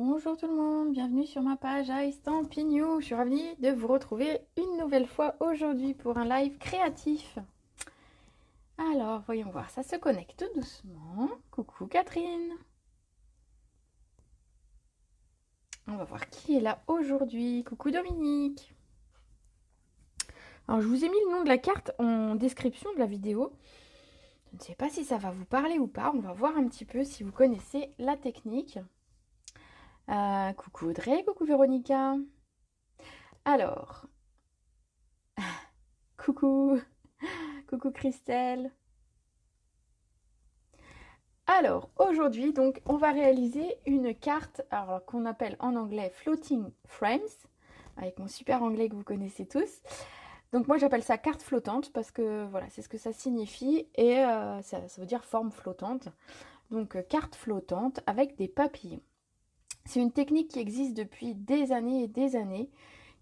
Bonjour tout le monde, bienvenue sur ma page Estampignou. Je suis ravie de vous retrouver une nouvelle fois aujourd'hui pour un live créatif. Alors, voyons voir, ça se connecte tout doucement. Coucou Catherine. On va voir qui est là aujourd'hui. Coucou Dominique. Alors, je vous ai mis le nom de la carte en description de la vidéo. Je ne sais pas si ça va vous parler ou pas. On va voir un petit peu si vous connaissez la technique. Coucou Audrey, coucou Véronica. Alors, coucou, coucou Christelle. Alors, aujourd'hui, donc, on va réaliser une carte qu'on appelle en anglais Floating Frames, avec mon super anglais que vous connaissez tous. Donc, moi, j'appelle ça carte flottante parce que, voilà, c'est ce que ça signifie et ça veut dire forme flottante. Donc, carte flottante avec des papillons. C'est une technique qui existe depuis des années et des années,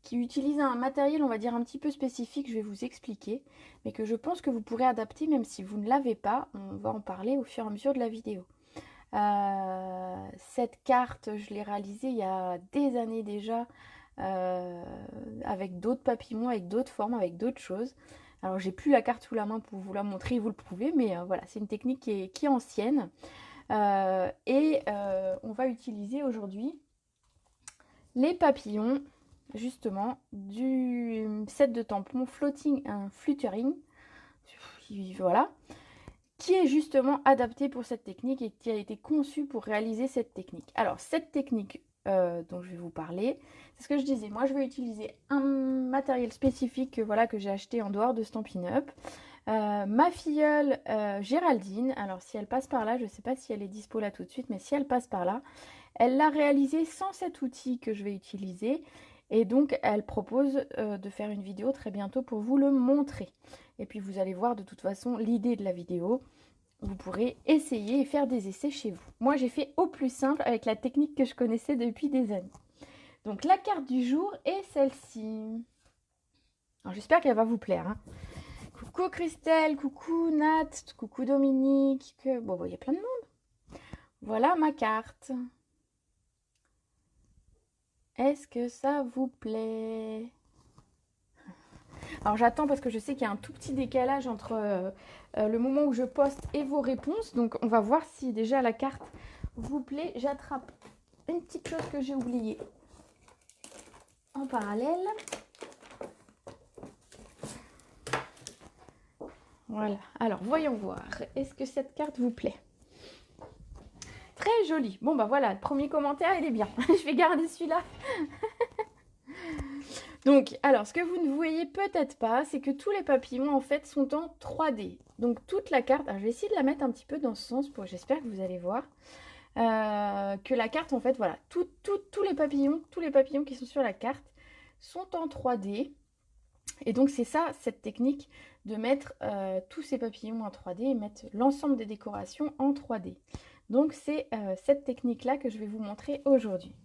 qui utilise un matériel, on va dire, un petit peu spécifique, je vais vous expliquer, mais que je pense que vous pourrez adapter même si vous ne l'avez pas. On va en parler au fur et à mesure de la vidéo. Cette carte, je l'ai réalisée il y a des années déjà, avec d'autres papillons, avec d'autres formes, avec d'autres choses. Alors j'ai plus la carte sous la main pour vous la montrer et vous le prouver, mais voilà, c'est une technique qui est ancienne. On va utiliser aujourd'hui les papillons, justement, du set de tampons Floating and Fluttering. Voilà, qui est justement adapté pour cette technique et qui a été conçu pour réaliser cette technique. Alors, cette technique dont je vais vous parler, c'est ce que je disais. Moi, je vais utiliser un matériel spécifique voilà, que j'ai acheté en dehors de Stampin' Up. Ma filleule Géraldine, alors si elle passe par là, je ne sais pas si elle est dispo là tout de suite, mais si elle passe par là, elle l'a réalisé sans cet outil que je vais utiliser. Et donc, elle propose de faire une vidéo très bientôt pour vous le montrer. Et puis, vous allez voir de toute façon l'idée de la vidéo. Vous pourrez essayer et faire des essais chez vous. Moi, j'ai fait au plus simple avec la technique que je connaissais depuis des années. Donc, la carte du jour est celle-ci. Alors, j'espère qu'elle va vous plaire. Hein. Coucou Christelle, coucou Nat, coucou Dominique. Bon, il y a plein de monde. Voilà ma carte. Est-ce que ça vous plaît? Alors j'attends parce que je sais qu'il y a un tout petit décalage entre le moment où je poste et vos réponses. Donc on va voir si déjà la carte vous plaît. J'attrape une petite chose que j'ai oubliée en parallèle. Voilà. Alors voyons voir. Est-ce que cette carte vous plaît? Très jolie. Bon bah voilà, le premier commentaire il est bien. Je vais garder celui-là. Donc, alors, ce que vous ne voyez peut-être pas, c'est que tous les papillons, en fait, sont en 3D. Donc, toute la carte... Alors, je vais essayer de la mettre un petit peu dans ce sens, j'espère que vous allez voir. Que la carte, en fait, voilà, tous les papillons qui sont sur la carte sont en 3D. Et donc, c'est ça, cette technique de mettre tous ces papillons en 3D et mettre l'ensemble des décorations en 3D. Donc, c'est cette technique-là que je vais vous montrer aujourd'hui.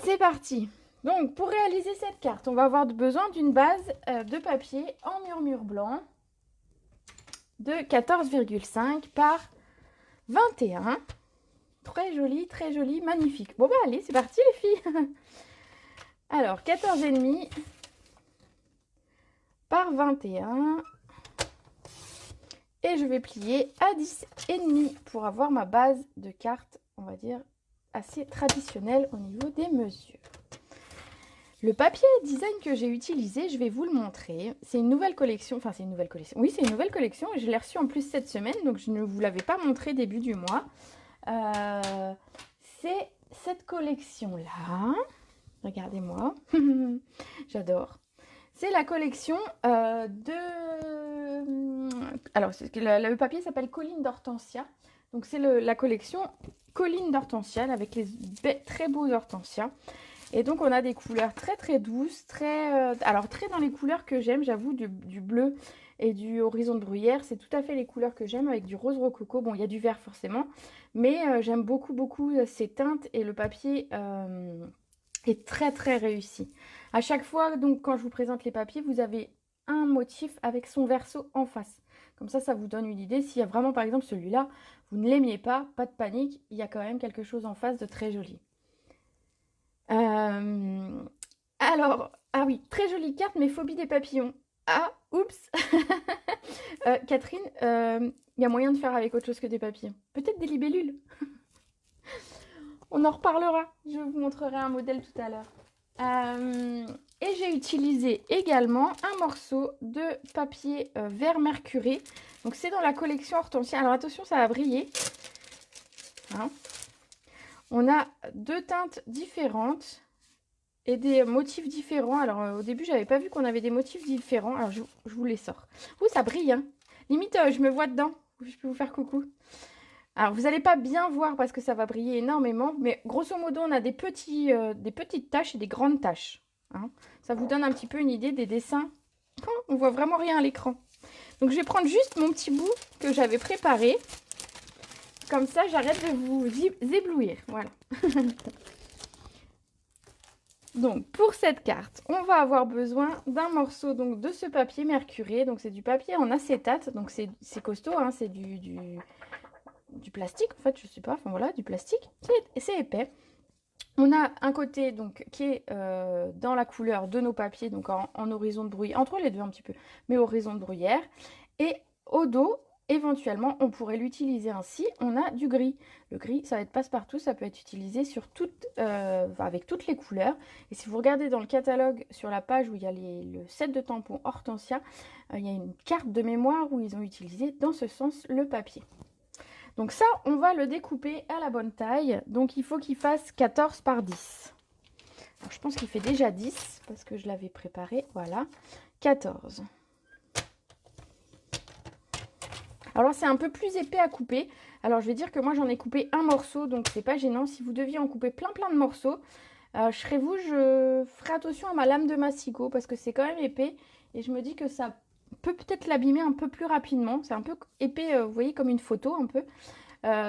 C'est parti! Donc, pour réaliser cette carte, on va avoir besoin d'une base de papier en murmure blanc de 14,5 par 21. Très joli, magnifique. Bon, bah allez, c'est parti les filles. Alors, 14,5 par 21. Et je vais plier à 10,5 pour avoir ma base de carte, on va dire, assez traditionnelle au niveau des mesures. Le papier design que j'ai utilisé, je vais vous le montrer. C'est une nouvelle collection. Enfin, c'est une nouvelle collection. Oui, c'est une nouvelle collection. Je l'ai reçue en plus cette semaine, donc je ne vous l'avais pas montré début du mois. C'est cette collection-là. Regardez-moi. J'adore. C'est la collection Alors, le papier s'appelle Colline d'Hortensia. Donc, c'est la collection Colline d'Hortensia avec les très beaux hortensias. Et donc, on a des couleurs très douces, alors très dans les couleurs que j'aime, j'avoue, du bleu et du horizon de bruyère. C'est tout à fait les couleurs que j'aime avec du rose rococo. Bon, il y a du vert forcément, mais j'aime beaucoup ces teintes et le papier est très réussi. À chaque fois, donc, quand je vous présente les papiers, vous avez un motif avec son verso en face. Comme ça vous donne une idée. S'il y a vraiment, par exemple, celui-là, vous ne l'aimiez pas de panique, il y a quand même quelque chose en face de très joli. Alors, ah oui, très jolie carte, mais phobie des papillons. Ah, oups. Catherine, il y a moyen de faire avec autre chose que des papillons. Peut-être des libellules. On en reparlera. Je vous montrerai un modèle tout à l'heure. Et j'ai utilisé également un morceau de papier vert mercuré. Donc c'est dans la collection Hortensia. Alors attention, ça va briller. Hein, on a 2 teintes différentes et des motifs différents. Alors au début, j'avais pas vu qu'on avait des motifs différents. Alors je vous les sors. Ouh, ça brille, hein. Limite, je me vois dedans. Je peux vous faire coucou. Alors, vous n'allez pas bien voir parce que ça va briller énormément, mais grosso modo, on a des petites taches et des grandes taches. Hein. Ça vous donne un petit peu une idée des dessins. Oh, on voit vraiment rien à l'écran. Donc, je vais prendre juste mon petit bout que j'avais préparé. Comme ça, j'arrête de vous éblouir. Voilà. Donc, pour cette carte, on va avoir besoin d'un morceau donc, de ce papier mercuré. Donc, c'est du papier en acétate. Donc, c'est costaud, hein, c'est du plastique en fait, je sais pas, enfin voilà, du plastique, c'est épais. On a un côté donc qui est dans la couleur de nos papiers, donc en horizon de bruyère, entre les deux un petit peu, mais horizon de bruyère. Et au dos, éventuellement, on pourrait l'utiliser ainsi. On a du gris. Le gris, ça va être passe-partout, ça peut être utilisé sur avec toutes les couleurs. Et si vous regardez dans le catalogue, sur la page où il y a le set de tampons Hortensia, il y a une carte de mémoire où ils ont utilisé dans ce sens le papier. Donc ça, on va le découper à la bonne taille. Donc il faut qu'il fasse 14 par 10. Alors, je pense qu'il fait déjà 10 parce que je l'avais préparé. Voilà, 14. Alors c'est un peu plus épais à couper. Alors je vais dire que moi j'en ai coupé un morceau, donc c'est pas gênant. Si vous deviez en couper plein de morceaux, je ferai attention à ma lame de masticot parce que c'est quand même épais. Et je me dis que ça peut peut-être l'abîmer un peu plus rapidement. C'est un peu épais, vous voyez, comme une photo un peu.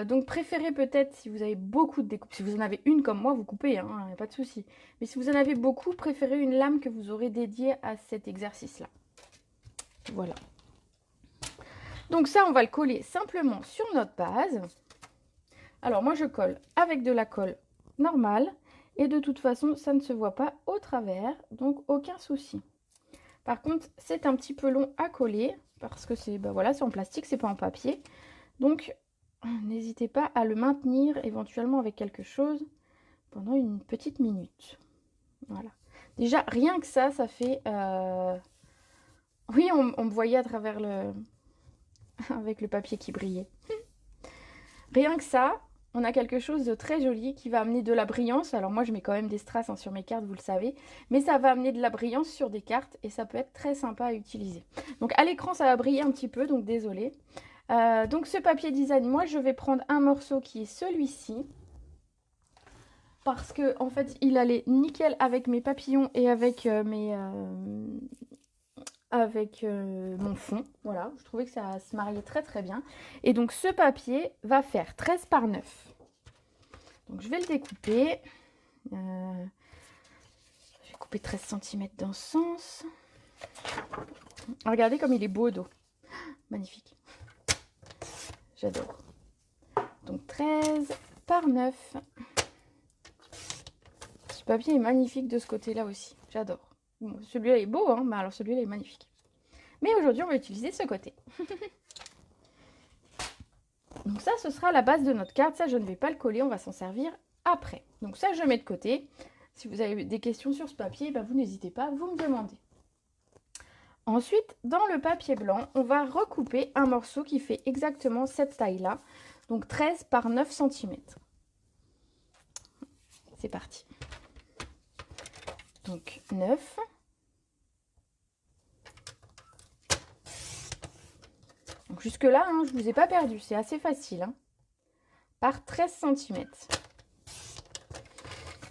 Donc préférez peut-être, si vous avez beaucoup de découpes, si vous en avez une comme moi, vous coupez, hein, y a pas de souci. Mais si vous en avez beaucoup, préférez une lame que vous aurez dédiée à cet exercice-là. Voilà. Donc ça, on va le coller simplement sur notre base. Alors moi, je colle avec de la colle normale. Et de toute façon, ça ne se voit pas au travers, donc aucun souci. Par contre, c'est un petit peu long à coller parce que c'est voilà, c'est en plastique, c'est pas en papier. Donc, n'hésitez pas à le maintenir éventuellement avec quelque chose pendant une petite minute. Voilà. Déjà, rien que ça fait... Oui, on me voyait à travers avec le papier qui brillait. Rien que ça, on a quelque chose de très joli qui va amener de la brillance. Alors moi, je mets quand même des strass hein, sur mes cartes, vous le savez. Mais ça va amener de la brillance sur des cartes et ça peut être très sympa à utiliser. Donc à l'écran, ça va briller un petit peu, donc désolé. Donc ce papier design, moi, je vais prendre un morceau qui est celui-ci. Parce que en fait, il allait nickel avec mes papillons et avec mon fond. Voilà, je trouvais que ça se mariait très bien. Et donc ce papier va faire 13 par 9. Donc je vais le découper. Je vais couper 13 cm dans ce sens. Regardez comme il est beau au dos. Magnifique. J'adore. Donc 13 par 9. Ce papier est magnifique de ce côté-là aussi. J'adore. Bon, celui-là est beau, hein, mais alors celui-là est magnifique. Mais aujourd'hui, on va utiliser ce côté. Donc ça, ce sera la base de notre carte. Ça, je ne vais pas le coller, on va s'en servir après. Donc ça, je mets de côté. Si vous avez des questions sur ce papier, vous n'hésitez pas, vous me demandez. Ensuite, dans le papier blanc, on va recouper un morceau qui fait exactement cette taille-là. Donc 13 par 9 cm. C'est parti. Donc 9. Donc jusque là, hein, je ne vous ai pas perdu, c'est assez facile. Hein, par 13 cm.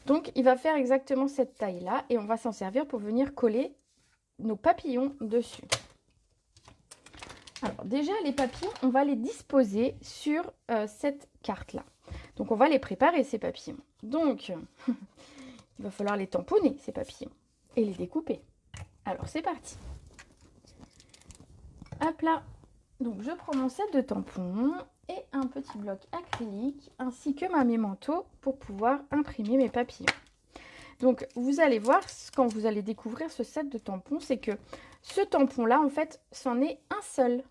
Donc il va faire exactement cette taille-là et on va s'en servir pour venir coller nos papillons dessus. Alors déjà, les papillons, on va les disposer sur cette carte-là. Donc on va les préparer, ces papillons. Donc, il va falloir les tamponner, ces papillons, et les découper. Alors c'est parti. Hop là. Donc je prends mon set de tampons et un petit bloc acrylique ainsi que ma mémento pour pouvoir imprimer mes papillons. Donc vous allez voir quand vous allez découvrir ce set de tampons, c'est que ce tampon là en fait c'en est un seul.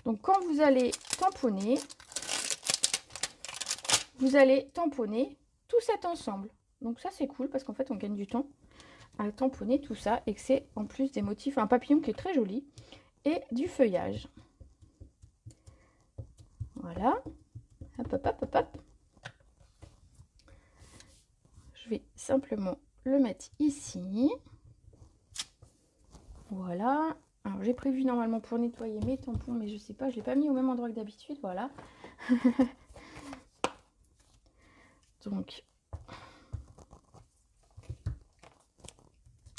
Donc quand vous allez tamponner tout cet ensemble. Donc ça c'est cool parce qu'en fait on gagne du temps à tamponner tout ça et que c'est en plus des motifs, un papillon qui est très joli et du feuillage. Voilà. Hop, hop, hop, hop, hop. Je vais simplement le mettre ici. Voilà. Alors j'ai prévu normalement pour nettoyer mes tampons, mais je sais pas, je l'ai pas mis au même endroit que d'habitude. Voilà. Donc.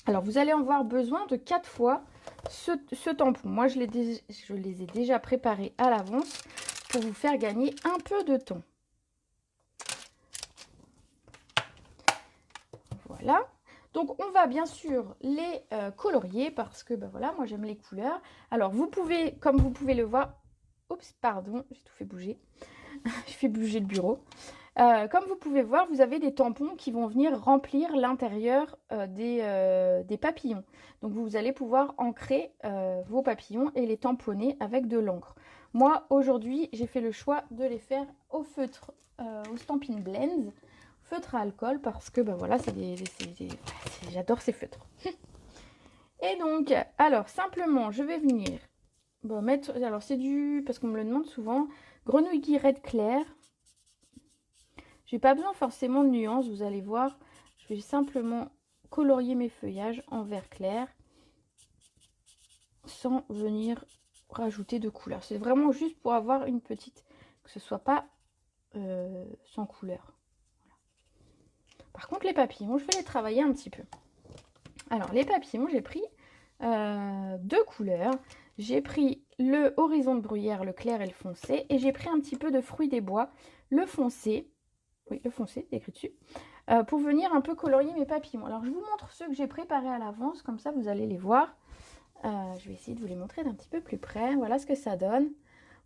Alors vous allez en avoir besoin de 4 fois ce tampon. Moi je les ai déjà préparés à l'avance pour vous faire gagner un peu de temps. Voilà. Donc on va bien sûr les colorier parce que ben voilà, moi j'aime les couleurs. Alors vous pouvez, comme vous pouvez le voir, oups pardon, j'ai tout fait bouger. J'ai fait bouger le bureau. Comme vous pouvez voir, vous avez des tampons qui vont venir remplir l'intérieur des papillons. Donc vous allez pouvoir ancrer vos papillons et les tamponner avec de l'encre. Moi aujourd'hui j'ai fait le choix de les faire au feutre, au Stampin' Blends, feutre à alcool, parce que ben voilà, j'adore ces feutres. Et donc, alors simplement je vais venir mettre, alors c'est parce qu'on me le demande souvent, grenouille guirette claire. J'ai pas besoin forcément de nuances, vous allez voir. Je vais simplement colorier mes feuillages en vert clair sans venir rajouter de couleur. C'est vraiment juste pour avoir une petite, que ce soit pas sans couleur. Par contre, les papillons, je vais les travailler un petit peu. Alors, les papillons, j'ai pris 2 couleurs. J'ai pris le horizon de bruyère, le clair et le foncé. Et j'ai pris un petit peu de fruits des bois, le foncé. Oui, le foncé, c'est écrit dessus. Pour venir un peu colorier mes papillons. Alors, je vous montre ceux que j'ai préparés à l'avance. Comme ça, vous allez les voir. Je vais essayer de vous les montrer d'un petit peu plus près. Voilà ce que ça donne.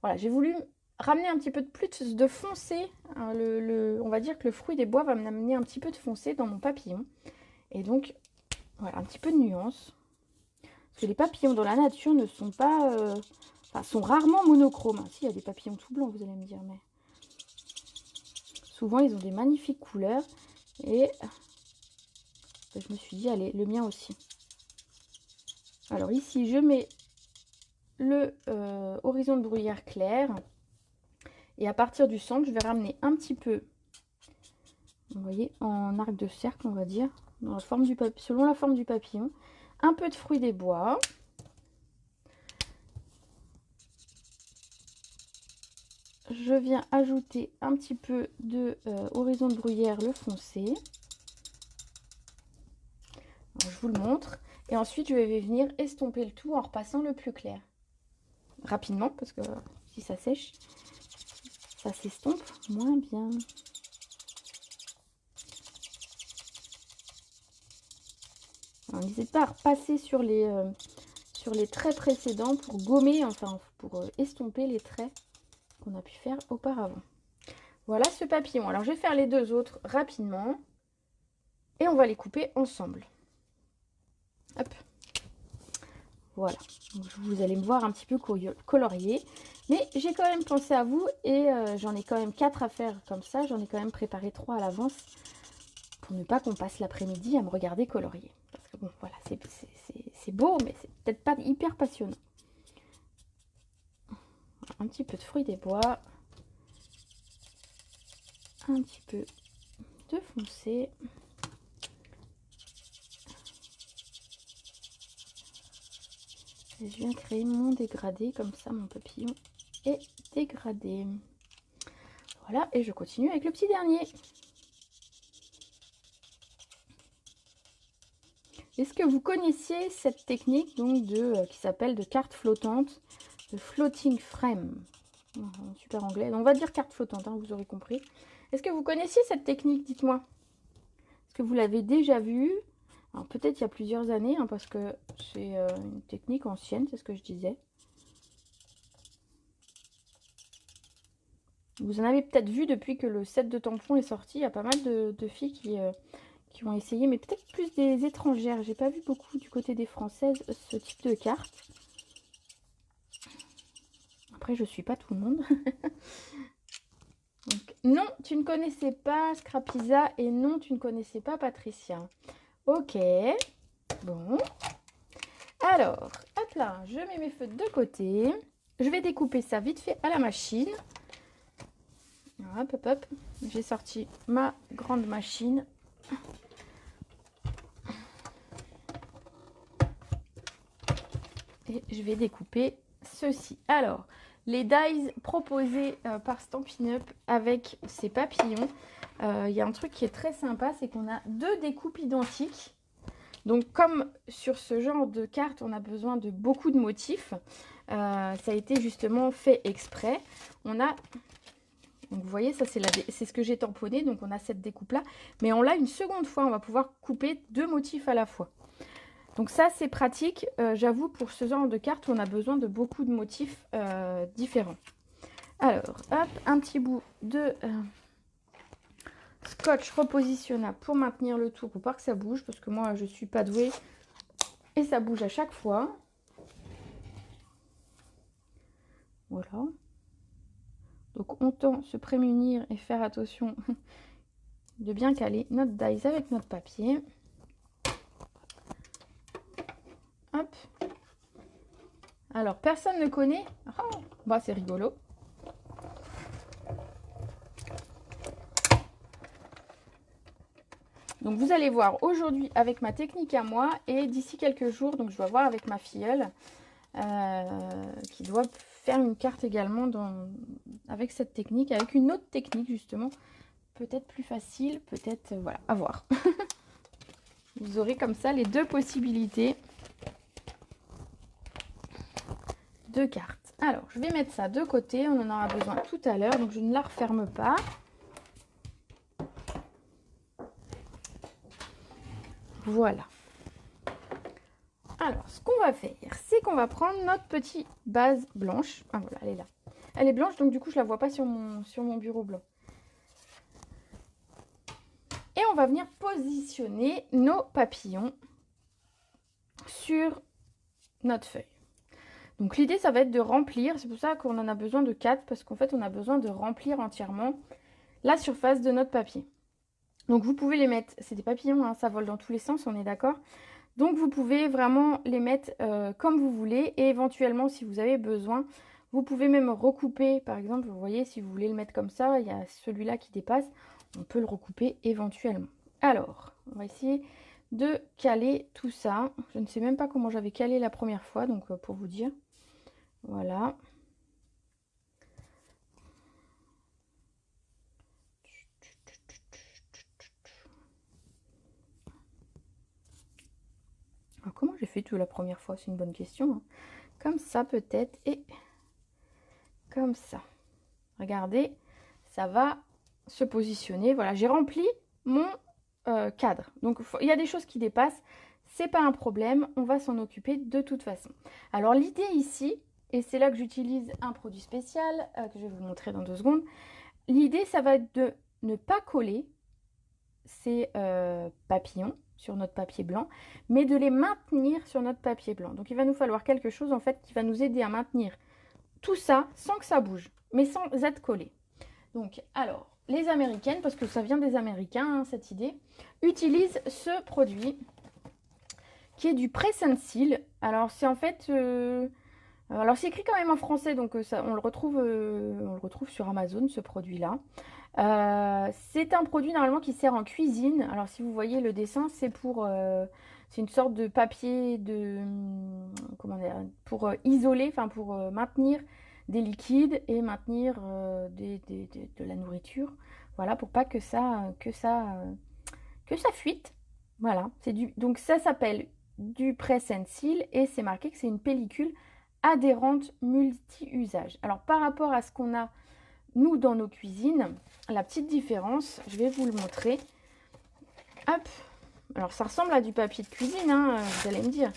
Voilà, j'ai voulu ramener un petit peu de plus de foncé. Hein, on va dire que le fruit des bois va m'amener un petit peu de foncé dans mon papillon. Et donc, voilà, un petit peu de nuance. Parce que les papillons dans la nature ne sont pas... enfin, sont rarement monochromes. Si, il y a des papillons tout blancs, vous allez me dire, mais... Souvent, ils ont des magnifiques couleurs. Et je me suis dit, allez, le mien aussi. Alors ici, je mets le horizon de bruyère clair. Et à partir du centre, je vais ramener un petit peu, vous voyez, en arc de cercle, on va dire, dans la forme du selon la forme du papillon. Un peu de fruits des bois. Je viens ajouter un petit peu de horizon de bruyère, le foncé. Alors, je vous le montre. Et ensuite, je vais venir estomper le tout en repassant le plus clair. Rapidement, parce que si ça sèche, ça s'estompe moins bien. N'hésitez pas à repasser sur les traits précédents pour gommer, enfin pour estomper les traits qu'on a pu faire auparavant. Voilà ce papillon. Alors je vais faire les 2 autres rapidement et on va les couper ensemble. Hop. Voilà. Donc, vous allez me voir un petit peu colorier. Mais j'ai quand même pensé à vous et j'en ai quand même 4 à faire comme ça. J'en ai quand même préparé 3 à l'avance pour ne pas qu'on passe l'après-midi à me regarder colorier. Parce que bon, voilà, c'est beau, mais c'est peut-être pas hyper passionnant. Un petit peu de fruits des bois. Un petit peu de foncé. Et je viens créer mon dégradé, comme ça mon papillon est dégradé. Voilà, et je continue avec le petit dernier. Est-ce que vous connaissiez cette technique donc qui s'appelle de carte flottante, de floating frame? Super anglais, donc on va dire carte flottante, hein, vous aurez compris. Est-ce que vous connaissiez cette technique? Dites-moi. Est-ce que vous l'avez déjà vue? Alors peut-être il y a plusieurs années, hein, parce que c'est une technique ancienne, c'est ce que je disais. Vous en avez peut-être vu depuis que le set de tampons est sorti. Il y a pas mal de filles qui ont essayé, mais peut-être plus des étrangères. J'ai pas vu beaucoup du côté des Françaises ce type de carte. Après, je suis pas tout le monde. Donc, non, tu ne connaissais pas Scrapisa et non, tu ne connaissais pas Patricia. Ok, bon. Alors, hop là, je mets mes feutres de côté. Je vais découper ça vite fait à la machine. Hop, hop, hop. J'ai sorti ma grande machine. Et je vais découper ceci. Alors, les dies proposés par Stampin' Up avec ces papillons. Il y a un truc qui est très sympa, c'est qu'on a 2 découpes identiques. Donc, comme sur ce genre de carte, on a besoin de beaucoup de motifs. Ça a été justement fait exprès. On a... Donc, vous voyez, ça c'est ce que j'ai tamponné. Donc, on a cette découpe-là. Mais on l'a une seconde fois. On va pouvoir couper 2 motifs à la fois. Donc ça, c'est pratique. J'avoue, pour ce genre de carte, on a besoin de beaucoup de motifs différents. Alors, hop, un petit bout de scotch repositionnable pour maintenir le tout, pour pas que ça bouge, parce que moi, je suis pas douée et ça bouge à chaque fois. Voilà. Donc, autant se prémunir et faire attention de bien caler notre dies avec notre papier. Hop. Alors, personne ne connaît. Oh, bah, c'est rigolo. Donc, vous allez voir aujourd'hui avec ma technique à moi et d'ici quelques jours, donc je dois voir avec ma filleule qui doit faire une carte également avec cette technique, avec une autre technique justement, peut-être plus facile, peut-être, voilà, à voir. Vous aurez comme ça les 2 possibilités de cartes. Alors, je vais mettre ça de côté, on en aura besoin tout à l'heure, donc je ne la referme pas. Voilà. Alors, ce qu'on va faire, c'est qu'on va prendre notre petite base blanche. Ah voilà, elle est là. Elle est blanche, donc du coup, je la vois pas sur mon bureau blanc. Et on va venir positionner nos papillons sur notre feuille. Donc l'idée, ça va être de remplir. C'est pour ça qu'on en a besoin de 4, parce qu'en fait, on a besoin de remplir entièrement la surface de notre papier. Donc vous pouvez les mettre, c'est des papillons, hein, ça vole dans tous les sens, on est d'accord. Donc vous pouvez vraiment les mettre comme vous voulez, et éventuellement, si vous avez besoin, vous pouvez même recouper. Par exemple, vous voyez, si vous voulez le mettre comme ça, il y a celui-là qui dépasse, on peut le recouper éventuellement. Alors, on va essayer de caler tout ça. Je ne sais même pas comment j'avais calé la première fois, donc pour vous dire. Voilà. Alors, comment j'ai fait tout la première fois? C'est une bonne question. Hein. Comme ça peut-être, et comme ça. Regardez, ça va se positionner. Voilà, j'ai rempli mon cadre. Donc, il y a des choses qui dépassent. C'est pas un problème. On va s'en occuper de toute façon. Alors, l'idée ici, et c'est là que j'utilise un produit spécial que je vais vous montrer dans 2 secondes. L'idée, ça va être de ne pas coller ces papillons sur notre papier blanc, mais de les maintenir sur notre papier blanc. Donc, il va nous falloir quelque chose, en fait, qui va nous aider à maintenir tout ça sans que ça bouge, mais sans être collé. Donc, alors, les Américaines, parce que ça vient des Américains, hein, cette idée, utilisent ce produit qui est du Press and Seal. Alors, c'est en fait... alors, c'est écrit quand même en français, donc ça, on le retrouve sur Amazon, ce produit-là. C'est un produit normalement qui sert en cuisine. Alors, si vous voyez le dessin, c'est pour... c'est une sorte de papier de... comment dire, pour isoler, enfin pour maintenir des liquides et maintenir de la nourriture. Voilà, pour pas que ça fuite. Voilà, donc ça s'appelle du Press and Seal et c'est marqué que c'est une pellicule adhérente multi-usage. Alors par rapport à ce qu'on a nous dans nos cuisines, la petite différence, je vais vous le montrer. Hop, alors ça ressemble à du papier de cuisine, hein, vous allez me dire.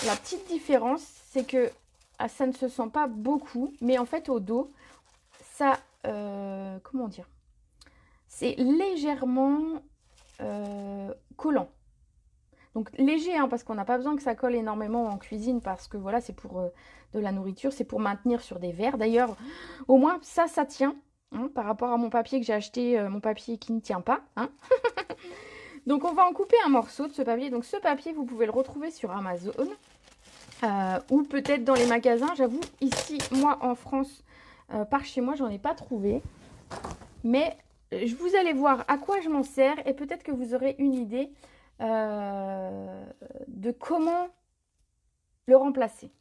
La petite différence, c'est que ça ne se sent pas beaucoup, mais en fait au dos, ça comment dire, c'est légèrement collant. Donc léger, hein, parce qu'on n'a pas besoin que ça colle énormément en cuisine, parce que voilà, c'est pour de la nourriture, c'est pour maintenir sur des verres. D'ailleurs, au moins ça tient, hein, par rapport à mon papier que j'ai acheté, mon papier qui ne tient pas. Hein. Donc on va en couper un morceau de ce papier. Donc ce papier, vous pouvez le retrouver sur Amazon ou peut-être dans les magasins. J'avoue, ici, moi en France, par chez moi, j'en ai pas trouvé. Mais vous allez voir à quoi je m'en sers et peut-être que vous aurez une idée de comment le remplacer.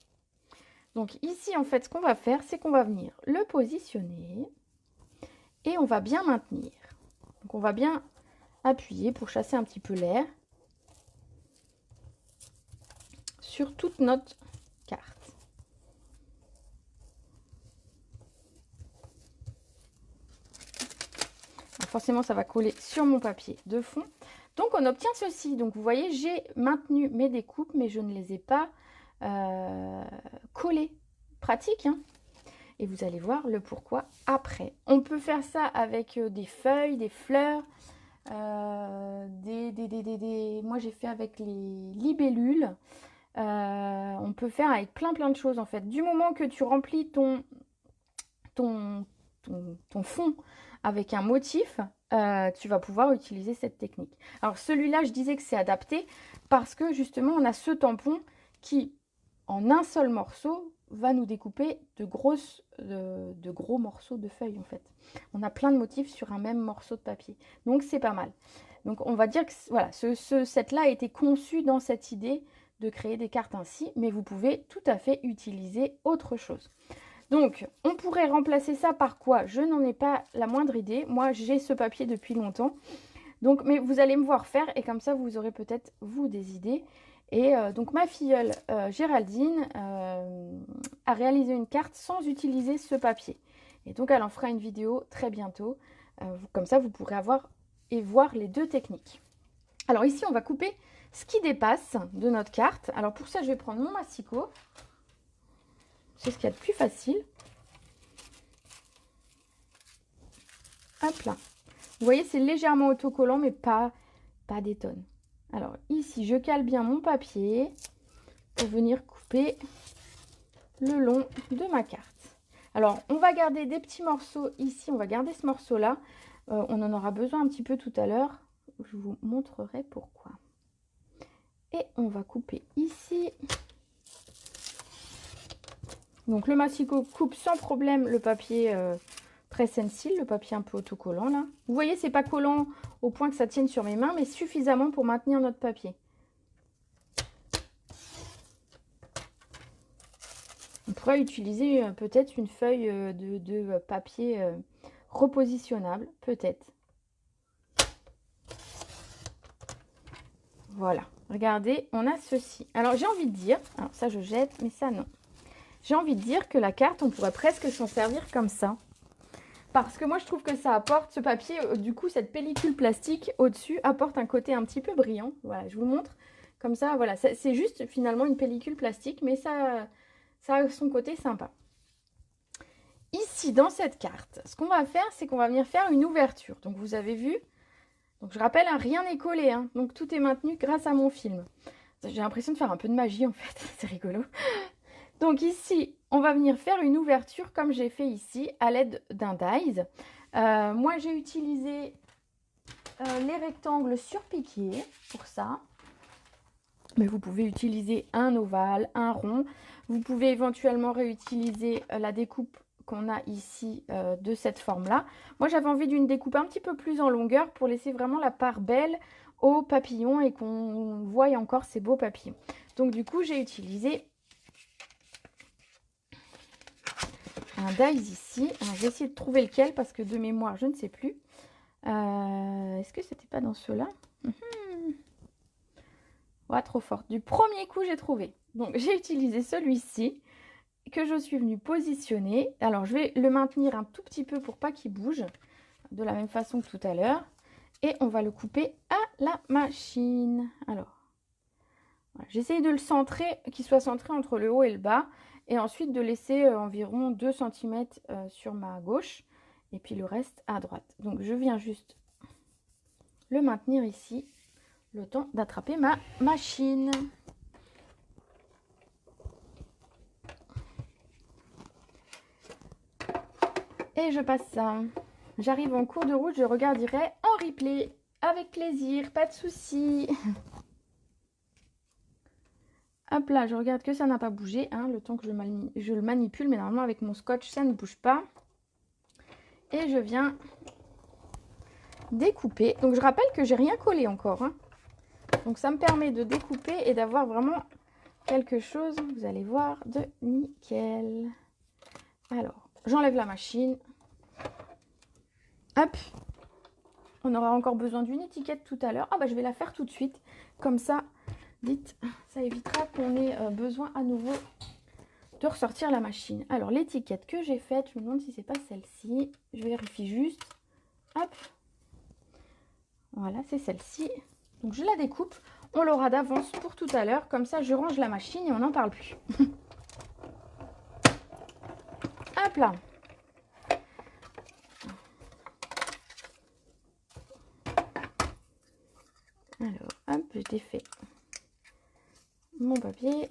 Donc ici, en fait, ce qu'on va faire, c'est qu'on va venir le positionner et on va bien maintenir. Donc on va bien appuyer pour chasser un petit peu l'air sur toute notre carte. Alors forcément, ça va coller sur mon papier de fond. Donc on obtient ceci. Donc vous voyez, j'ai maintenu mes découpes, mais je ne les ai pas collées. Pratique, hein? Et vous allez voir le pourquoi après. On peut faire ça avec des feuilles, des fleurs, moi j'ai fait avec les libellules. On peut faire avec plein de choses en fait. Du moment que tu remplis ton fond avec un motif, tu vas pouvoir utiliser cette technique. Alors celui-là, je disais que c'est adapté parce que justement, on a ce tampon qui, en un seul morceau, va nous découper de gros morceaux de feuilles en fait. On a plein de motifs sur un même morceau de papier. Donc c'est pas mal. Donc on va dire que voilà, ce set-là a été conçu dans cette idée de créer des cartes ainsi, mais vous pouvez tout à fait utiliser autre chose. Donc, on pourrait remplacer ça par quoi? Je n'en ai pas la moindre idée. Moi, j'ai ce papier depuis longtemps. Donc, mais vous allez me voir faire et comme ça, vous aurez peut-être, vous, des idées. Et donc, ma filleule Géraldine a réalisé une carte sans utiliser ce papier. Et donc, elle en fera une vidéo très bientôt. Comme ça, vous pourrez avoir et voir les deux techniques. Alors ici, on va couper ce qui dépasse de notre carte. Alors pour ça, je vais prendre mon massicot. C'est ce qu'il y a de plus facile. Hop là. Vous voyez, c'est légèrement autocollant, mais pas des tonnes. Alors ici, je cale bien mon papier pour venir couper le long de ma carte. Alors, on va garder des petits morceaux ici. On va garder ce morceau-là. On en aura besoin un petit peu tout à l'heure. Je vous montrerai pourquoi. Et on va couper ici. Donc, le massicot coupe sans problème le papier press and seal, le papier un peu autocollant là. Vous voyez, c'est pas collant au point que ça tienne sur mes mains, mais suffisamment pour maintenir notre papier. On pourrait utiliser peut-être une feuille de papier repositionnable, peut-être. Voilà, regardez, on a ceci. Alors, j'ai envie de dire, alors ça je jette, mais ça non. J'ai envie de dire que la carte, on pourrait presque s'en servir comme ça. Parce que moi, je trouve que ça apporte, ce papier, du coup, cette pellicule plastique au-dessus apporte un côté un petit peu brillant. Voilà, je vous montre. Comme ça, voilà, c'est juste finalement une pellicule plastique, mais ça a son côté sympa. Ici, dans cette carte, ce qu'on va faire, c'est qu'on va venir faire une ouverture. Donc, vous avez vu, donc je rappelle, hein, rien n'est collé, hein, donc tout est maintenu grâce à mon film. J'ai l'impression de faire un peu de magie, en fait, c'est rigolo. Donc ici, on va venir faire une ouverture comme j'ai fait ici, à l'aide d'un dies. Moi, j'ai utilisé les rectangles surpiqués pour ça. Mais vous pouvez utiliser un ovale, un rond. Vous pouvez éventuellement réutiliser la découpe qu'on a ici de cette forme-là. Moi, j'avais envie d'une découpe un petit peu plus en longueur pour laisser vraiment la part belle aux papillons et qu'on voie encore ces beaux papillons. Donc, du coup, j'ai utilisé un dies ici. Alors, je vais essayer de trouver lequel parce que de mémoire, je ne sais plus. Est-ce que c'était pas dans ceux-là? Ouais, trop forte. Du premier coup, j'ai trouvé. Donc, j'ai utilisé celui-ci que je suis venue positionner. Alors, je vais le maintenir un tout petit peu pour pas qu'il bouge, de la même façon que tout à l'heure. Et on va le couper à la machine. Alors, voilà, j'essaye de le centrer, qu'il soit centré entre le haut et le bas. Et ensuite, de laisser environ 2 cm sur ma gauche. et puis le reste à droite. Donc je viens juste le maintenir ici, le temps d'attraper ma machine. Et je passe ça. J'arrive en cours de route, je regarderai en replay. Avec plaisir, pas de souci. Hop là, je regarde que ça n'a pas bougé, hein, le temps que je le manipule, mais normalement avec mon scotch, ça ne bouge pas. Et je viens découper. Donc je rappelle que j'ai rien collé encore, hein. Donc ça me permet de découper et d'avoir vraiment quelque chose, vous allez voir, de nickel. Alors, j'enlève la machine. Hop. On aura encore besoin d'une étiquette tout à l'heure. Ah bah je vais la faire tout de suite. Comme ça, dites, ça évitera qu'on ait besoin à nouveau de ressortir la machine. Alors l'étiquette que j'ai faite, je me demande si c'est pas celle-ci. Je vérifie juste. Hop. Voilà, c'est celle-ci. Donc je la découpe. On l'aura d'avance pour tout à l'heure. Comme ça, je range la machine et on n'en parle plus. Hop là. Alors, hop, je défais mon papier.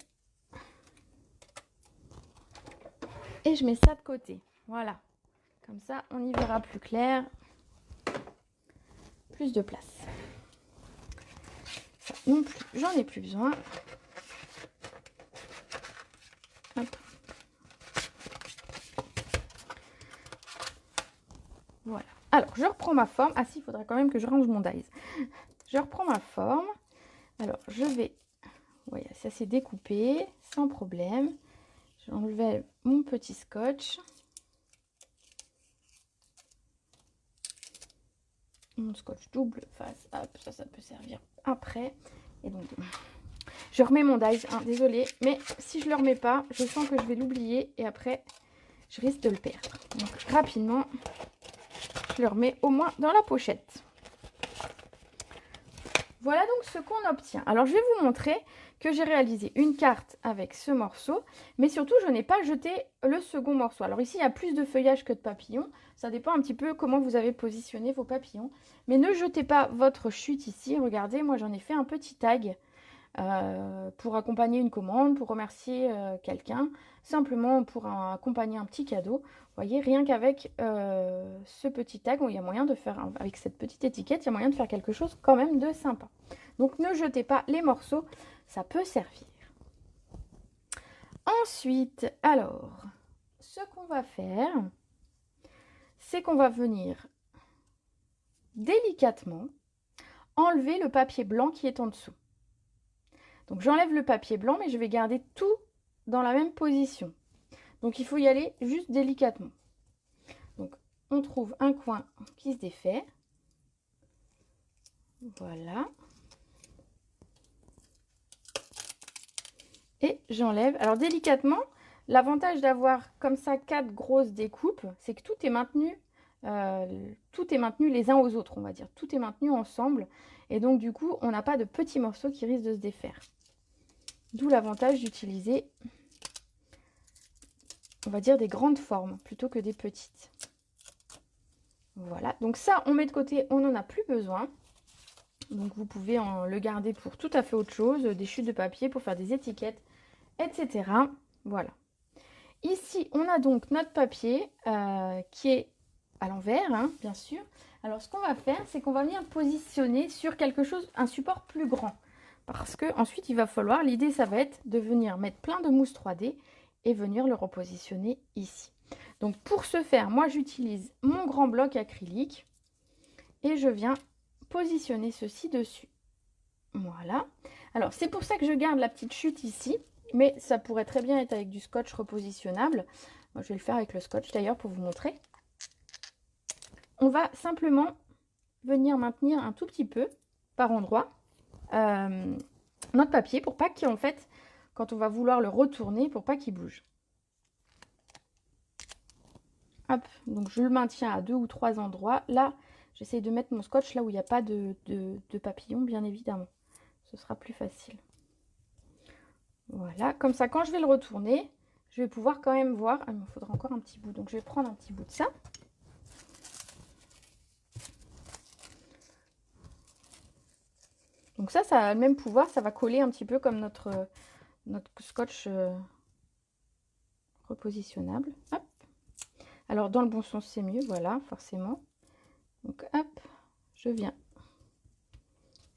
Et je mets ça de côté. Voilà. Comme ça, on y verra plus clair. Plus de place. Ça non plus, j'en ai plus besoin. Hop. Voilà. Alors, je reprends ma forme. Ah si, il faudra quand même que je range mon dies. Je reprends ma forme. Alors, je vais... Vous voyez, ça s'est découpé sans problème. J'enlève mon petit scotch. Mon scotch double face. Hop, ça peut servir après. Et donc, je remets mon dies. Hein, désolée, mais si je ne le remets pas, je sens que je vais l'oublier et après, je risque de le perdre. Donc, rapidement, je le remets au moins dans la pochette. Voilà donc ce qu'on obtient. Alors, je vais vous montrer que j'ai réalisé une carte avec ce morceau, mais surtout, je n'ai pas jeté le second morceau. Alors ici, il y a plus de feuillage que de papillons. Ça dépend un petit peu comment vous avez positionné vos papillons. Mais ne jetez pas votre chute ici. Regardez, moi, j'en ai fait un petit tag pour accompagner une commande, pour remercier quelqu'un, simplement pour accompagner un petit cadeau. Vous voyez, rien qu'avec ce petit tag, il y a moyen de faire, avec cette petite étiquette, il y a moyen de faire quelque chose quand même de sympa. Donc ne jetez pas les morceaux, ça peut servir. Ensuite, alors, ce qu'on va faire, c'est qu'on va venir délicatement enlever le papier blanc qui est en dessous. Donc j'enlève le papier blanc, mais je vais garder tout dans la même position. Donc il faut y aller juste délicatement. Donc on trouve un coin qui se défait. Voilà. Et j'enlève. Alors délicatement, l'avantage d'avoir comme ça 4 grosses découpes, c'est que tout est maintenu les uns aux autres, on va dire. Tout est maintenu ensemble. Et donc du coup, on n'a pas de petits morceaux qui risquent de se défaire. D'où l'avantage d'utiliser, on va dire, des grandes formes plutôt que des petites. Voilà, donc ça, on met de côté, on n'en a plus besoin. Donc vous pouvez le garder pour tout à fait autre chose, des chutes de papier pour faire des étiquettes, etc. Voilà. Ici, on a donc notre papier qui est à l'envers, hein, bien sûr. Alors ce qu'on va faire, c'est qu'on va venir positionner sur quelque chose, un support plus grand. Parce que ensuite, il va falloir, l'idée, ça va être de venir mettre plein de mousse 3D et venir le repositionner ici. Donc pour ce faire, moi j'utilise mon grand bloc acrylique et je viens positionner ceci dessus. Voilà. Alors c'est pour ça que je garde la petite chute ici, mais ça pourrait très bien être avec du scotch repositionnable. Moi, je vais le faire avec le scotch d'ailleurs pour vous montrer. On va simplement venir maintenir un tout petit peu par endroit notre papier pour pas qu'il, en fait, quand on va vouloir le retourner, pour pas qu'il bouge. Hop, donc je le maintiens à 2 ou 3 endroits. Là, j'essaye de mettre mon scotch là où il n'y a pas de papillon, bien évidemment. Ce sera plus facile. Voilà, comme ça, quand je vais le retourner, je vais pouvoir quand même voir. Ah, il me faudra encore un petit bout, donc je vais prendre un petit bout de ça. Donc ça a le même pouvoir, ça va coller un petit peu comme notre scotch repositionnable. Hop. Alors dans le bon sens c'est mieux, voilà, forcément. Donc hop, je viens.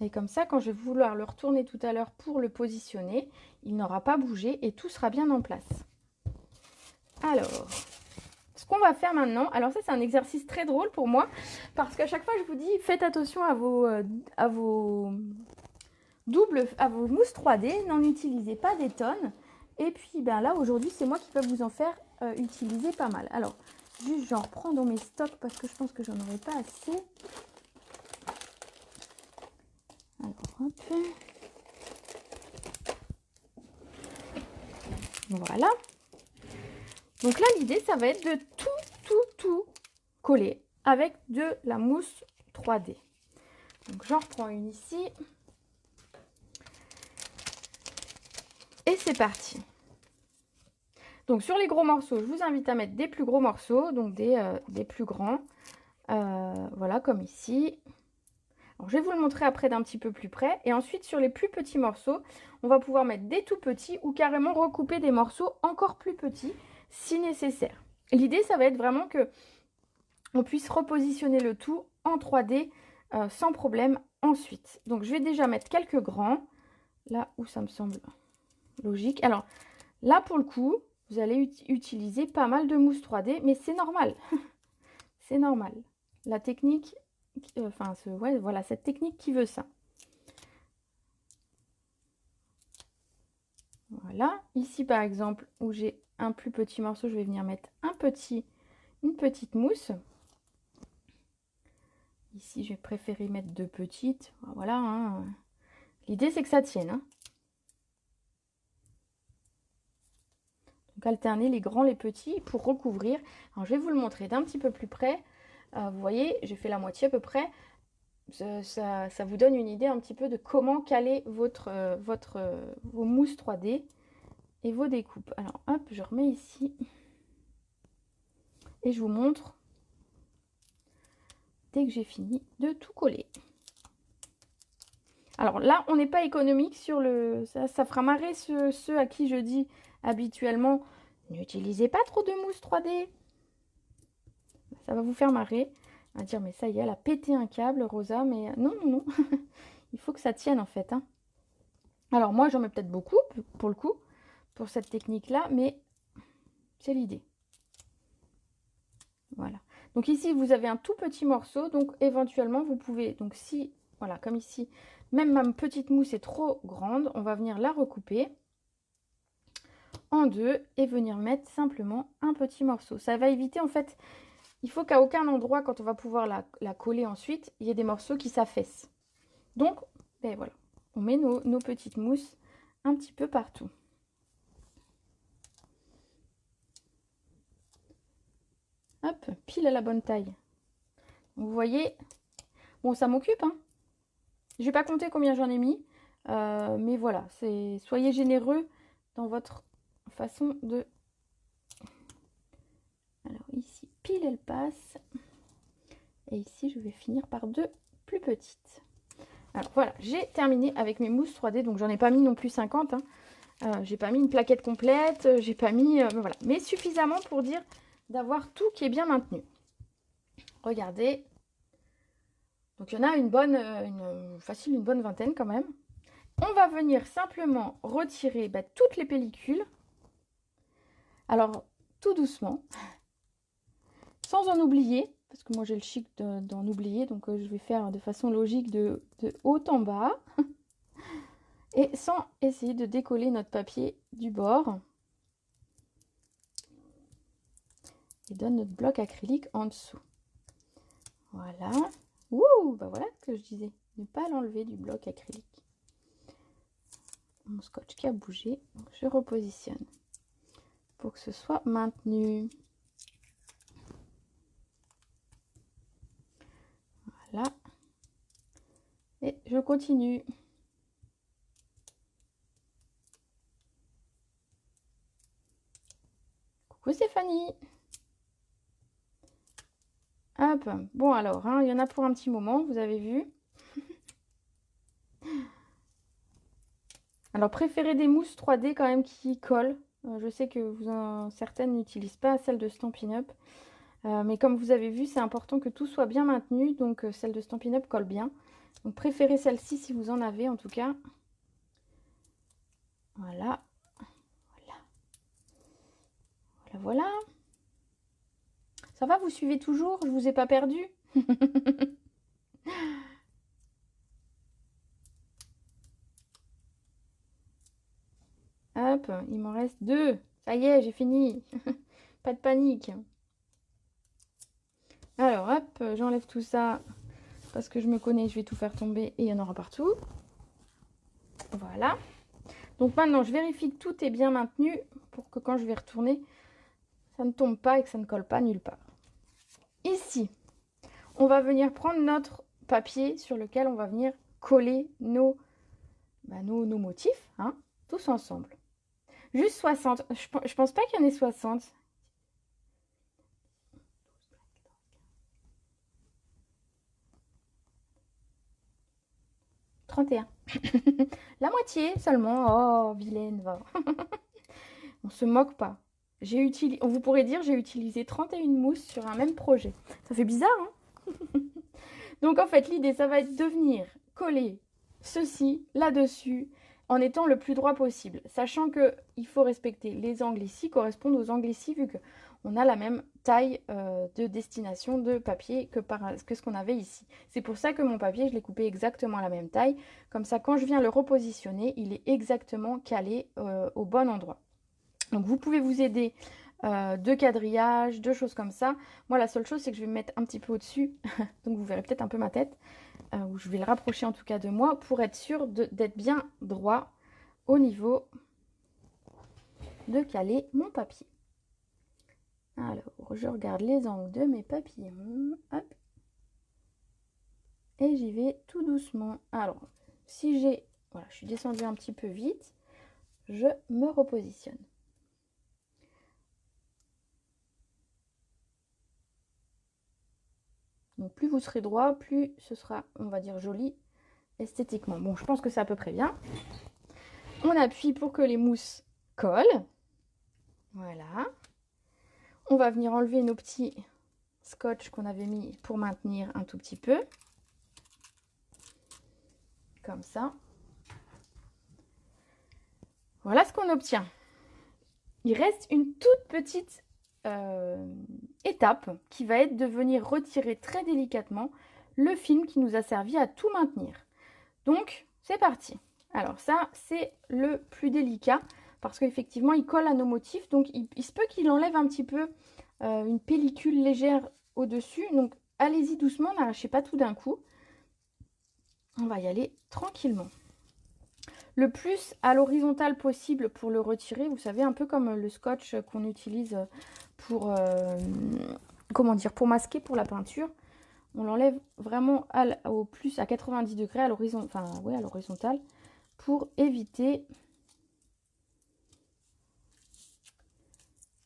Et comme ça, quand je vais vouloir le retourner tout à l'heure pour le positionner, il n'aura pas bougé et tout sera bien en place. Alors, ce qu'on va faire maintenant, alors ça c'est un exercice très drôle pour moi, parce qu'à chaque fois je vous dis, faites attention à vos mousses 3D, n'en utilisez pas des tonnes. Et puis ben là aujourd'hui c'est moi qui peux vous en faire utiliser pas mal. Alors, juste j'en reprends dans mes stocks parce que je pense que j'en aurai pas assez. Alors, hop. Voilà. Donc là, l'idée, ça va être de tout coller avec de la mousse 3D. Donc j'en reprends une ici. Et c'est parti. Donc sur les gros morceaux, je vous invite à mettre des plus gros morceaux, donc des plus grands. Voilà, comme ici. Alors, je vais vous le montrer après d'un petit peu plus près. Et ensuite, sur les plus petits morceaux, on va pouvoir mettre des tout petits ou carrément recouper des morceaux encore plus petits si nécessaire. L'idée, ça va être vraiment que on puisse repositionner le tout en 3D sans problème ensuite. Donc, je vais déjà mettre quelques grands, là où ça me semble logique. Alors, là, pour le coup, vous allez utiliser pas mal de mousse 3D, mais c'est normal. C'est normal. La technique... ouais, voilà, cette technique qui veut ça. Voilà. Ici, par exemple, où j'ai un plus petit morceau, je vais venir mettre une petite mousse. Ici, je vais préférer mettre deux petites. Voilà. Hein. L'idée, c'est que ça tienne. Hein. Donc, alterner les grands, les petits pour recouvrir. Alors, je vais vous le montrer d'un petit peu plus près. Vous voyez, j'ai fait la moitié à peu près. Ça vous donne une idée un petit peu de comment caler vos mousses 3D et vos découpes. Alors hop, je remets ici et je vous montre dès que j'ai fini de tout coller. Alors là, on n'est pas économique sur le... Ça fera marrer ceux à qui je dis habituellement, n'utilisez pas trop de mousse 3D. Ça va vous faire marrer. À dire, mais ça y est, elle a pété un câble, Rosa. Mais non, non, non. Il faut que ça tienne en fait. Hein. Alors moi, j'en mets peut-être beaucoup pour le coup, pour cette technique-là, mais c'est l'idée. Voilà. Donc ici, vous avez un tout petit morceau. Donc éventuellement, vous pouvez, donc si, voilà, comme ici, même ma petite mousse est trop grande, on va venir la recouper en deux et venir mettre simplement un petit morceau. Ça va éviter en fait... Il faut qu'à aucun endroit, quand on va pouvoir la coller ensuite, il y ait des morceaux qui s'affaissent. Donc, ben voilà, on met nos petites mousses un petit peu partout. Hop, pile à la bonne taille. Vous voyez, bon, ça m'occupe. Hein. Je vais pas compter combien j'en ai mis, mais voilà, soyez généreux dans votre façon de... Alors ici, pile elle passe. Et ici, je vais finir par deux plus petites. Alors voilà, j'ai terminé avec mes mousses 3D. Donc j'en ai pas mis non plus 50. Hein. J'ai pas mis une plaquette complète. J'ai pas mis... voilà. Mais suffisamment pour dire d'avoir tout qui est bien maintenu. Regardez. Donc il y en a une bonne... une bonne vingtaine quand même. On va venir simplement retirer toutes les pellicules. Alors, tout doucement. Sans en oublier. Parce que moi j'ai le chic d'en oublier, donc je vais faire de façon logique de haut en bas. Et sans essayer de décoller notre papier du bord. Et donne notre bloc acrylique en dessous. Voilà. Ouh, bah voilà ce que je disais. Ne pas l'enlever du bloc acrylique. Mon scotch qui a bougé, donc je repositionne pour que ce soit maintenu. Voilà. Et je continue. Coucou Stéphanie. Hop. Bon alors, hein, il y en a pour un petit moment, vous avez vu. Alors, préférez des mousses 3D quand même qui collent. Je sais que certaines n'utilisent pas celle de Stampin' Up. Mais comme vous avez vu, c'est important que tout soit bien maintenu. Donc, celle de Stampin' Up colle bien. Donc, préférez celle-ci si vous en avez en tout cas. Voilà. Voilà. Voilà, voilà. Ça va, vous suivez toujours? Je vous ai pas perdu? Hop, il m'en reste 2. Ça y est, j'ai fini. Pas de panique. Alors, hop, j'enlève tout ça parce que je me connais, je vais tout faire tomber et il y en aura partout. Voilà. Donc maintenant, je vérifie que tout est bien maintenu pour que quand je vais retourner, ça ne tombe pas et que ça ne colle pas nulle part. Ici, on va venir prendre notre papier sur lequel on va venir coller nos motifs, hein, tous ensemble. Juste 60. Je pense pas qu'il y en ait 60. 31. La moitié seulement. Oh, vilaine, va. On se moque pas. Vous pourrez dire j'ai utilisé 31 mousses sur un même projet. Ça fait bizarre, hein? Donc en fait, l'idée, ça va être de venir coller ceci là-dessus en étant le plus droit possible. Sachant qu'il faut respecter les angles ici, correspondent aux angles ici, vu qu'on a la même taille de destination de papier que ce qu'on avait ici. C'est pour ça que mon papier, je l'ai coupé exactement à la même taille. Comme ça, quand je viens le repositionner, il est exactement calé au bon endroit. Donc vous pouvez vous aider de quadrillage, de choses comme ça. Moi, la seule chose, c'est que je vais me mettre un petit peu au-dessus. Donc vous verrez peut-être un peu ma tête. Ou je vais le rapprocher en tout cas de moi pour être sûr d'être bien droit au niveau de caler mon papier. Alors, je regarde les angles de mes papillons. Hop. Et j'y vais tout doucement. Alors, si j'ai... Voilà, je suis descendue un petit peu vite. Je me repositionne. Donc plus vous serez droit, plus ce sera, on va dire, joli esthétiquement. Bon, je pense que c'est à peu près bien. On appuie pour que les mousses collent. Voilà. On va venir enlever nos petits scotch qu'on avait mis pour maintenir un tout petit peu. Comme ça. Voilà ce qu'on obtient. Il reste une toute petite étape qui va être de venir retirer très délicatement le film qui nous a servi à tout maintenir. Donc, c'est parti. Alors ça, c'est le plus délicat parce qu'effectivement, il colle à nos motifs. Donc, il se peut qu'il enlève un petit peu une pellicule légère au-dessus. Donc, allez-y doucement, n'arrachez pas tout d'un coup. On va y aller tranquillement. Le plus à l'horizontale possible pour le retirer. Vous savez, un peu comme le scotch qu'on utilise pour, pour masquer pour la peinture. On l'enlève vraiment au plus à 90 degrés à l'horizontale pour éviter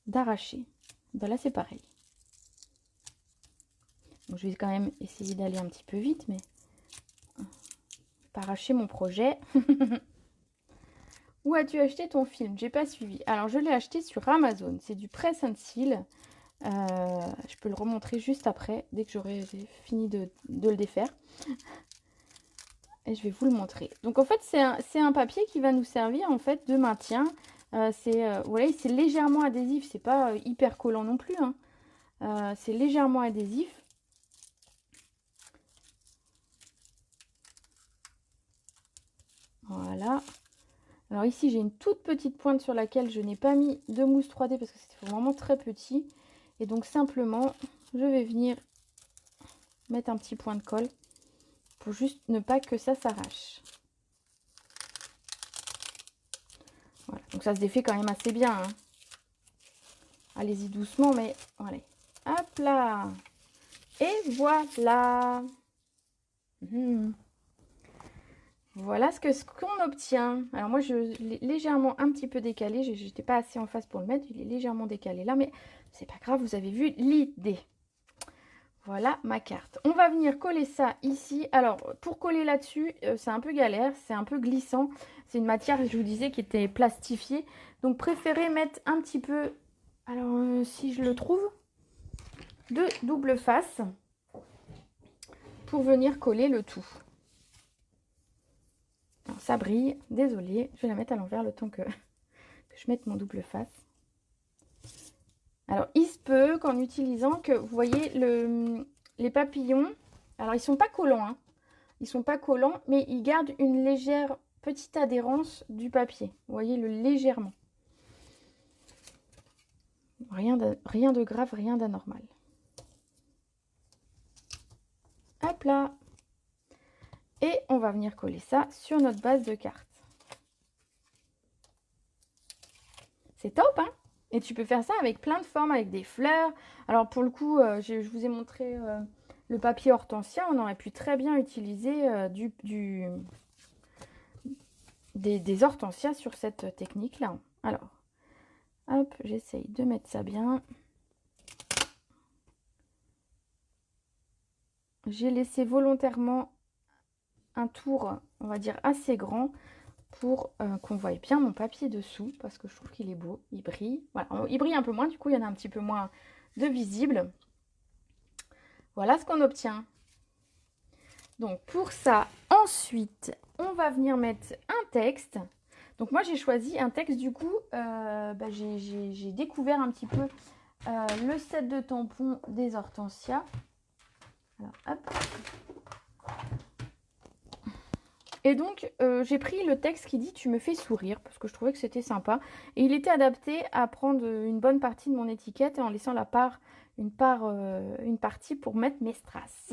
d'arracher. Ben là, c'est pareil. Donc, je vais quand même essayer d'aller un petit peu vite, mais pas arracher mon projet. Où as-tu acheté ton film? J'ai pas suivi. Alors, je l'ai acheté sur Amazon. C'est du Press and Seal. Je peux le remontrer juste après, dès que j'aurai fini de le défaire. Et je vais vous le montrer. Donc en fait, c'est un papier qui va nous servir en fait de maintien. Voilà, c'est légèrement adhésif, c'est pas hyper collant non plus. Hein. C'est légèrement adhésif. Voilà. Alors ici, j'ai une toute petite pointe sur laquelle je n'ai pas mis de mousse 3D parce que c'était vraiment très petit. Et donc simplement, je vais venir mettre un petit point de colle pour juste ne pas que ça s'arrache. Voilà, donc ça se défait quand même assez bien. Hein. Allez-y doucement, mais voilà. Hop là. Et voilà. Voilà ce qu'on obtient. Alors moi, je l'ai légèrement un petit peu décalé. Je n'étais pas assez en face pour le mettre. Il est légèrement décalé là, mais c'est pas grave, vous avez vu l'idée. Voilà ma carte. On va venir coller ça ici. Alors, pour coller là-dessus, c'est un peu galère, c'est un peu glissant. C'est une matière, je vous disais, qui était plastifiée. Donc préférez mettre un petit peu, alors si je le trouve, de double face pour venir coller le tout. Alors, ça brille, désolée, je vais la mettre à l'envers le temps que je mette mon double face. Alors il se peut qu'en utilisant que vous voyez les papillons, alors ils sont pas collants, hein. Ils sont pas collants, mais ils gardent une légère petite adhérence du papier. Vous voyez, légèrement. Rien de grave, rien d'anormal. Hop là. Et on va venir coller ça sur notre base de cartes. C'est top, hein? Et tu peux faire ça avec plein de formes, avec des fleurs. Alors pour le coup, je vous ai montré le papier hortensia. On aurait pu très bien utiliser des hortensias sur cette technique-là. Alors, hop, j'essaye de mettre ça bien. J'ai laissé volontairement un tour, on va dire, assez grand pour qu'on voie bien mon papier dessous, parce que je trouve qu'il est beau, il brille. Voilà, il brille un peu moins, du coup, il y en a un petit peu moins de visible. Voilà ce qu'on obtient. Donc, pour ça, ensuite, on va venir mettre un texte. Donc, moi, j'ai choisi un texte, du coup, j'ai découvert un petit peu le set de tampons des hortensias. Alors, hop. Et donc, j'ai pris le texte qui dit « Tu me fais sourire » parce que je trouvais que c'était sympa. Et il était adapté à prendre une bonne partie de mon étiquette et en laissant une partie pour mettre mes strass.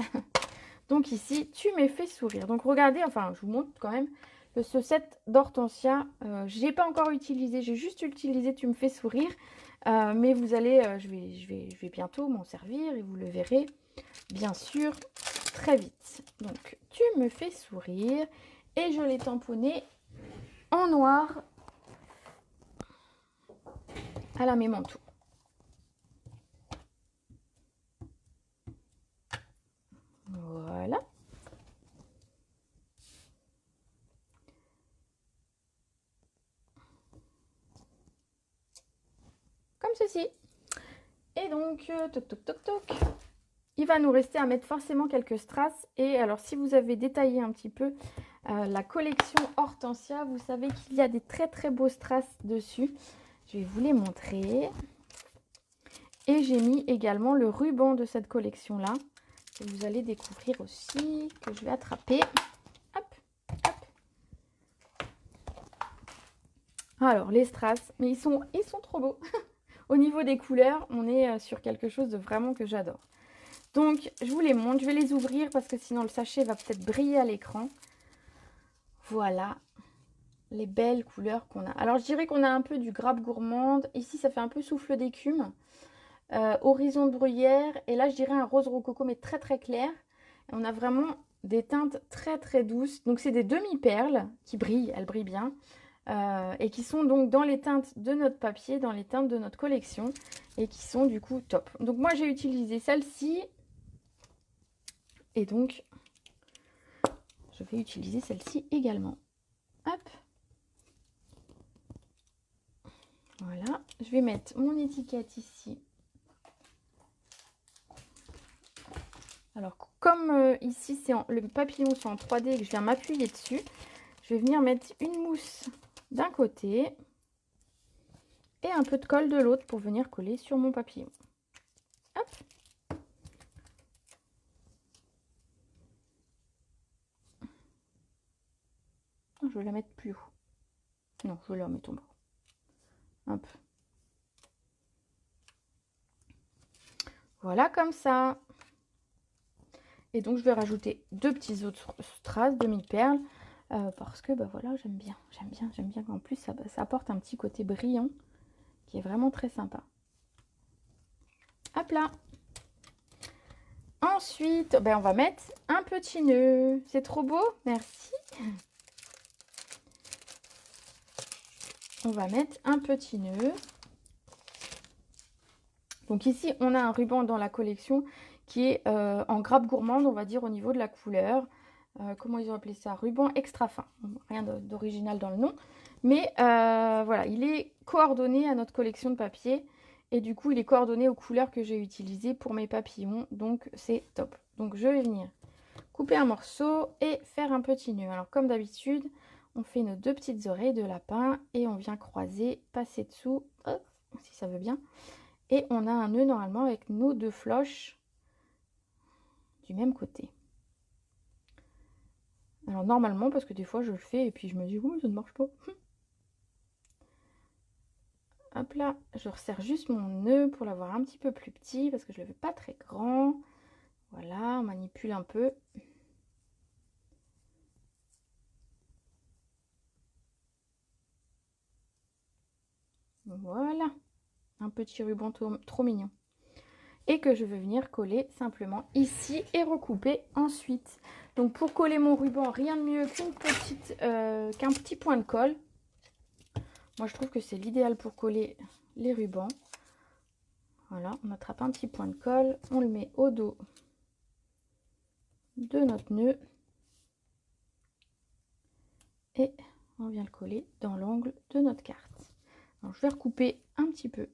Donc ici, « Tu me fais sourire ». Donc regardez, enfin, je vous montre quand même ce set d'hortensia. Je n'ai pas encore utilisé, j'ai juste utilisé « Tu me fais sourire ». Mais vous allez, je vais bientôt m'en servir et vous le verrez, bien sûr, très vite. Donc, « Tu me fais sourire ». Et je l'ai tamponné en noir à la mémento. Voilà. Comme ceci. Et donc, toc toc toc toc. Il va nous rester à mettre forcément quelques strass. Et alors, si vous avez détaillé un petit peu la collection Hortensia, vous savez qu'il y a des très très beaux strass dessus. Je vais vous les montrer. Et j'ai mis également le ruban de cette collection-là, que vous allez découvrir aussi, que je vais attraper. Hop, hop. Alors, les strass, mais ils sont trop beaux. Au niveau des couleurs, on est sur quelque chose de vraiment que j'adore. Donc, je vous les montre. Je vais les ouvrir parce que sinon, le sachet va peut-être briller à l'écran. Voilà les belles couleurs qu'on a. Alors, je dirais qu'on a un peu du grappe gourmande. Ici, ça fait un peu souffle d'écume. Horizon de bruyère. Et là, je dirais un rose rococo, mais très, très clair. Et on a vraiment des teintes très, très douces. Donc, c'est des demi-perles qui brillent. Elles brillent bien. Et qui sont donc dans les teintes de notre papier, dans les teintes de notre collection. Et qui sont du coup top. Donc, moi, j'ai utilisé celle-ci. Et donc, je vais utiliser celle-ci également. Hop. Voilà. Je vais mettre mon étiquette ici. Alors, comme ici, le papillon, c'est en 3D et que je viens m'appuyer dessus, je vais venir mettre une mousse d'un côté et un peu de colle de l'autre pour venir coller sur mon papillon. Hop. Je vais la mettre plus haut. Non, je vais la mettre en bas. Hop. Voilà, comme ça. Et donc, je vais rajouter deux petits autres strass, demi-perles, parce que, bah voilà, j'aime bien. J'aime bien qu'en plus, ça apporte un petit côté brillant qui est vraiment très sympa. Hop là. Ensuite, ben, on va mettre un petit nœud. C'est trop beau, merci. On va mettre un petit nœud. Donc ici, on a un ruban dans la collection qui est en grappe gourmande, on va dire, au niveau de la couleur. comment ils ont appelé ça? Ruban extra fin. Rien d'original dans le nom. Mais voilà, il est coordonné à notre collection de papier. Et du coup, il est coordonné aux couleurs que j'ai utilisées pour mes papillons. Donc, c'est top. Donc, je vais venir couper un morceau et faire un petit nœud. Alors, comme d'habitude, on fait nos 2 petites oreilles de lapin et on vient croiser, passer dessous, hop, si ça veut bien. Et on a un nœud normalement avec nos 2 floches du même côté. Alors normalement, parce que des fois je le fais et puis je me dis, oh, ça ne marche pas. Hop là, je resserre juste mon nœud pour l'avoir un petit peu plus petit parce que je ne le veux pas très grand. Voilà, on manipule un peu. Voilà, un petit ruban trop mignon. Et que je vais venir coller simplement ici et recouper ensuite. Donc pour coller mon ruban, rien de mieux qu'un petit point de colle. Moi je trouve que c'est l'idéal pour coller les rubans. Voilà, on attrape un petit point de colle, on le met au dos de notre nœud et on vient le coller dans l'angle de notre carte. Alors je vais recouper un petit peu.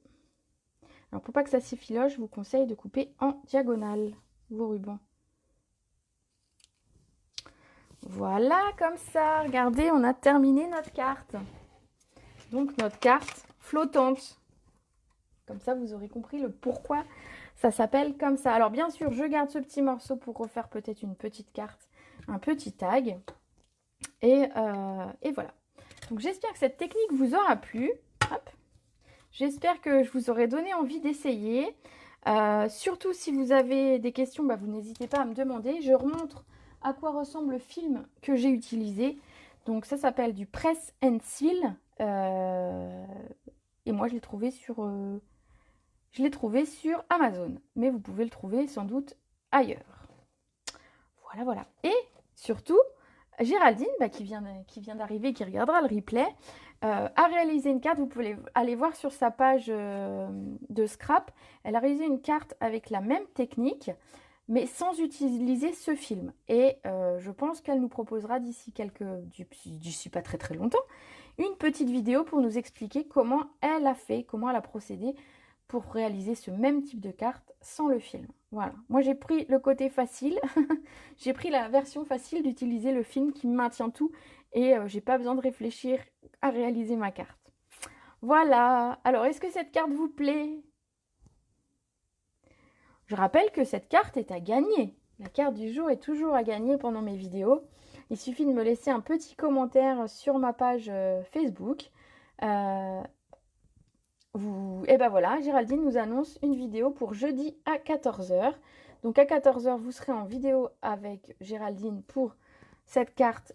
Alors pour pas que ça s'effiloche, je vous conseille de couper en diagonale vos rubans. Voilà, comme ça, regardez, on a terminé notre carte. Donc notre carte flottante. Comme ça, vous aurez compris le pourquoi ça s'appelle comme ça. Alors bien sûr, je garde ce petit morceau pour refaire peut-être une petite carte, un petit tag. Et voilà. Donc j'espère que cette technique vous aura plu. J'espère que je vous aurai donné envie d'essayer. Surtout si vous avez des questions, bah, vous n'hésitez pas à me demander. Je remontre à quoi ressemble le film que j'ai utilisé. Donc ça s'appelle du Press and Seal. Et moi je l'ai trouvé sur Amazon. Mais vous pouvez le trouver sans doute ailleurs. Voilà, voilà. Et surtout, Géraldine, bah, qui vient d'arriver, qui regardera le replay, a réalisé une carte. Vous pouvez aller voir sur sa page de scrap. Elle a réalisé une carte avec la même technique, mais sans utiliser ce film. Et je pense qu'elle nous proposera d'ici pas très très longtemps, une petite vidéo pour nous expliquer comment elle a fait, comment elle a procédé pour réaliser ce même type de carte sans le film. Voilà. Moi, j'ai pris le côté facile. J'ai pris la version facile d'utiliser le film qui maintient tout et j'ai pas besoin de réfléchir à réaliser ma carte. Voilà. Alors, est-ce que cette carte vous plaît? Je rappelle que cette carte est à gagner. La carte du jour est toujours à gagner pendant mes vidéos. Il suffit de me laisser un petit commentaire sur ma page Facebook. Et ben voilà, Géraldine nous annonce une vidéo pour jeudi à 14 h. Donc à 14 h, vous serez en vidéo avec Géraldine pour cette carte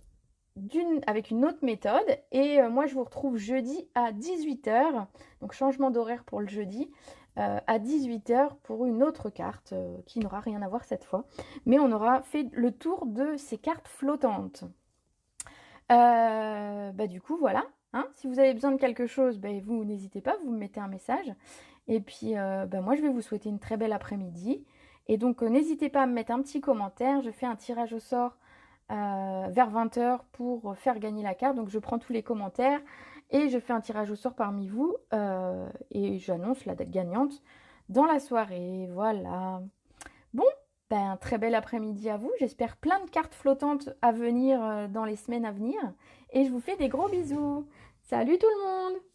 avec une autre méthode. Et moi, je vous retrouve jeudi à 18 h. Donc changement d'horaire pour le jeudi. À 18 h pour une autre carte qui n'aura rien à voir cette fois. Mais on aura fait le tour de ces cartes flottantes. Du coup, voilà. Hein, si vous avez besoin de quelque chose, vous n'hésitez pas, vous me mettez un message. Et puis, moi, je vais vous souhaiter une très belle après-midi. Et donc, n'hésitez pas à me mettre un petit commentaire. Je fais un tirage au sort vers 20 h pour faire gagner la carte. Donc, je prends tous les commentaires et je fais un tirage au sort parmi vous. Et j'annonce la date gagnante dans la soirée. Voilà. Bon, un très bel après-midi à vous. J'espère plein de cartes flottantes à venir dans les semaines à venir. Et je vous fais des gros bisous. Salut tout le monde!